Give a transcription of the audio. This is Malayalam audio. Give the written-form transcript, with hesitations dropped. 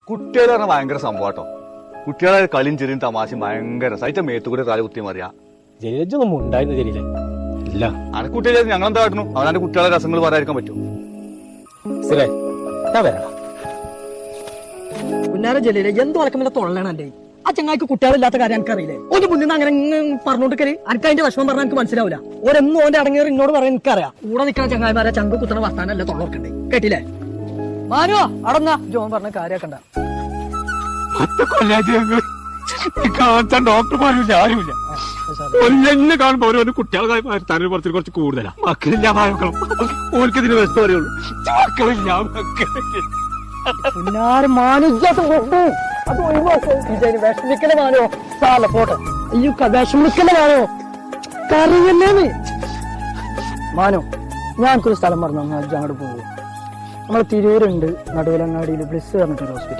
കുട്ടികളെ പറഞ്ഞാൽ ഭയങ്കര സംഭവട്ടോ. കുട്ടികളെ കളിയും ചെറിയും തമാശയും ഭയങ്കര സൈറ്റ മേത്തു കൂടെ തല കുത്തി മറിയാ. ജലീലൊന്നും ഉണ്ടായിരുന്നു ജലീലെ ഇല്ല. അനക്ക് കുട്ടികളെ ഞങ്ങൾ എന്താ കാട്ടണു? അവനാന്റെ കുട്ടികളെ രസങ്ങൾ പറയാതിരിക്കാൻ പറ്റും. ശരി ഞാൻ വരാം. പുന്നാര ജലീലെ എന്ത് വളക്കമില്ല തൊള്ളാണ് എന്റെ. ആ ചങ്ങായിക്ക് കുട്ടികളില്ലാത്ത കാര്യം എനിക്കറിയില്ലേ? ഓന്റെ മുന്നിൽ നിന്ന് അങ്ങനെ പറഞ്ഞോണ്ടിരിക്കല് എനിക്ക് അതിന്റെ വിഷമം പറഞ്ഞാൽ എനിക്ക് മനസ്സിലാവില്ല. ഓരെന്നും ഓന്റെ അടങ്ങിയവർ എന്നോട് പറയാൻ എനിക്കറിയാം. കൂടെ നിൽക്കുന്ന ചങ്ങായിമാരെ ചങ്ക് കുത്തണ വർത്താനല്ല തൊള്ളോർക്കണ്ടേ. കേട്ടില്ലേ? മാനോ അടന്ന ജോൻ പറഞ്ഞ കാര്യാക്കണ്ട. ഡോക്ടർമാരും ആരുമില്ല. കൊല്ലന്നെ കാണുമ്പോ ഓരോ കുട്ടികളെ തന്നെ കുറച്ച് കുറച്ച് കൂടുതലാ. മക്കളില്ല മക്കളും ഓർക്ക് ഇതിന് വ്യസ്ത പറയുള്ളൂ. മക്കളില്ല വിഷമിക്കല മാനോ സാല പോട്ടെ. അയ്യോ വിഷമിക്കല മാനോ കറിയല്ലേന്ന്. മാനോ ഞാനൊരു സ്ഥലം പറഞ്ഞു അങ്ങോട്ട് പോകും. നമ്മളെ തിരൂരുണ്ട് നടുവിലങ്ങാടിയിൽ ബ്ലിസ് പറഞ്ഞിട്ടൊരു ഹോസ്പിറ്റൽ.